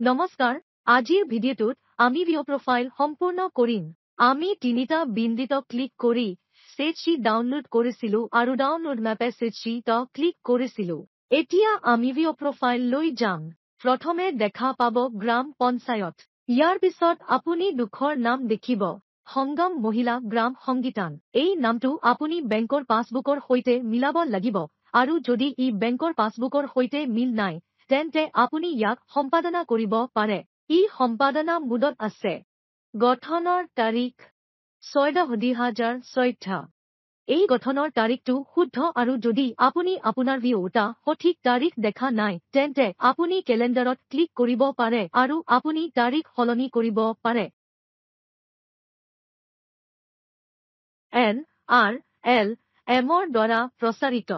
নমস্কাৰ, আজিৰ ভিডিঅ'টোত আমি ভিডিঅ' প্ৰফাইল সম্পূৰ্ণ কৰিম। আমি তিনিটা বিন্দুত ক্লিক কৰি স্প্ৰেডশ্বীট ডাউনলোড কৰিছিলো আৰু ডাউনলোড মেপে স্প্ৰেডশ্বীট ক্লিক কৰিছিলো। এতিয়া আমি ভিডিঅ' প্ৰফাইল লৈ যাম। প্ৰথমে দেখা পাব গ্ৰাম পঞ্চায়ত। ইয়াৰ পিছত আপুনি দুখৰ নাম দেখিব, সংগম মহিলা গ্ৰাম সংগীতান। এই নামটো আপুনি বেংকৰ পাছবুকৰ সৈতে মিলাব লাগিব আৰু যদি ই বেংকৰ পাছবুকৰ সৈতে মিল নাই তেন্তে আপুনি ইয়াক সম্পাদনা কৰিব পাৰে। ই সম্পাদনা মোডত আছে। গঠনৰ তাৰিখ 14/2014। এই গঠনৰ তাৰিখটো শুদ্ধ আৰু যদি আপুনি আপোনাৰ ভিডিঅ'টা সঠিক তাৰিখ দেখা নাই তেন্তে আপুনি কেলেণ্ডাৰত ক্লিক কৰিব পাৰে আৰু আপুনি তাৰিখ সলনি কৰিব পাৰে। NRLM-ৰ দ্বাৰা প্ৰচাৰিত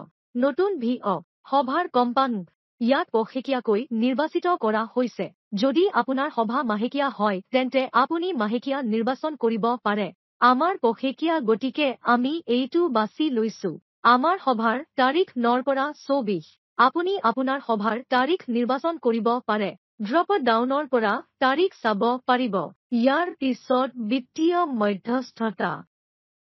নতুন ভিডিঅ' সভাৰ কম্পাউণ্ড। ইয়াক পষেকীয়াকৈ নিৰ্বাচিত কৰা হৈছে। যদি আপোনাৰ সভা মাহেকীয়া হয় তেন্তে আপুনি মাহেকীয়া নিৰ্বাচন কৰিব পাৰে। আমাৰ পষেকীয়া গতিকে আমি এইটো বাছি লৈছো। আমাৰ সভাৰ তাৰিখ 9ৰ পৰা 24। আপুনি আপোনাৰ সভাৰ তাৰিখ নিৰ্বাচন কৰিব পাৰে। ড্ৰপ ডাউনৰ পৰা তাৰিখ চাব পাৰিব। ইয়াৰ পিছত বিত্তীয় মধ্যস্থতা।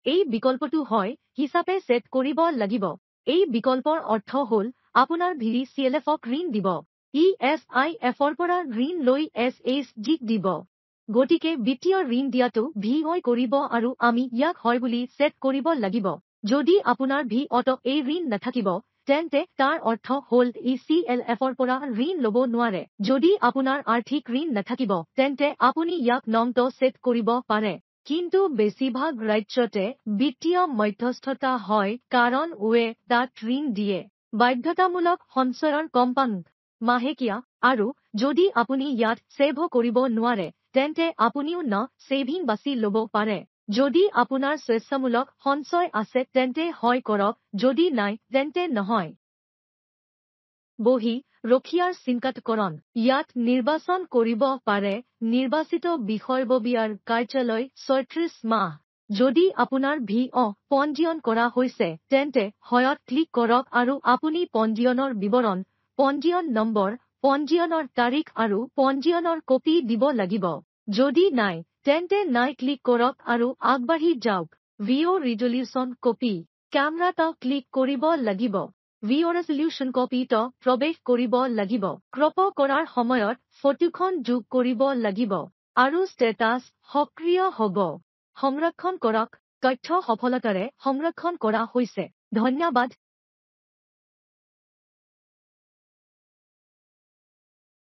এই বিকল্পটো হয় হিচাপে ছেট কৰিব লাগিব। এই বিকল্পৰ অৰ্থ হ'ল আপোনাৰ VCLF-ক ঋণ দিব। ESIF-ৰ পৰা ঋণ লৈ SHG-ক দিব। গতিকে বিত্তীয় ঋণ দিয়াটো VI কৰিব আৰু আমি ইয়াক হয় বুলি ছেট কৰিব লাগিব। যদি আপোনাৰ VI-ত এই ঋণ নাথাকিব তেন্তে তাৰ অৰ্থ হ'ল ECLF-ৰ পৰা ঋণ ল'ব নোৱাৰে। যদি আপোনাৰ আৰ্থিক ঋণ নাথাকিব তেন্তে আপুনি ইয়াক নংত ছেট কৰিব পাৰে। কিন্তু বেছিভাগ ৰাজ্যতে বিত্তীয় মধ্যস্থতা হয় কাৰণ ওয়ে তাত ঋণ দিয়ে। বাধ্যতামূলক সঞ্চয়ৰ কম্পাউণ্ড মাহেকীয়া আৰু যদি আপুনি ইয়াত ছেভ কৰিব নোৱাৰে তেন্তে আপুনিও ছেভিং বাছি ল'ব পাৰে। যদি আপোনাৰ স্বেচ্ছামূলক সঞ্চয় আছে তেন্তে হয় কৰক, যদি নাই তেন্তে নহয়। বহি ৰখীয়াৰ চিনাক্তকৰণ। ইয়াত নিৰ্বাচন কৰিব পাৰে নিৰ্বাচিত বিষয়ববীয়াৰ কাৰ্যালয় 36 মাহ। যদি আপোনাৰ VI পঞ্জীয়ন কৰা হৈছে তেন্তে হয়ত ক্লিক কৰক আৰু আপুনি পঞ্জীয়নৰ বিৱৰণ, পঞ্জীয়ন নম্বৰ, পঞ্জীয়নৰ তাৰিখ আৰু পঞ্জীয়নৰ কপি দিব লাগিব। যদি নাই তেন্তে নাই ক্লিক কৰক আৰু আগবাঢ়ি যাওক। ভিঅ' ৰিজলিউশ্যন কপি। কেমেৰাত ক্লিক কৰিব লাগিব। ভিঅ' ৰেজলিউশ্যন কপিত প্ৰৱেশ কৰিব লাগিব। ক্ৰপ কৰাৰ সময়ত ফটোখন যোগ কৰিব লাগিব আৰু ষ্টেটাছ সক্ৰিয় হ'ব। সংৰক্ষণ কৰক। তথ্য সফলতাৰে সংৰক্ষণ কৰা হৈছে। ধন্যবাদ।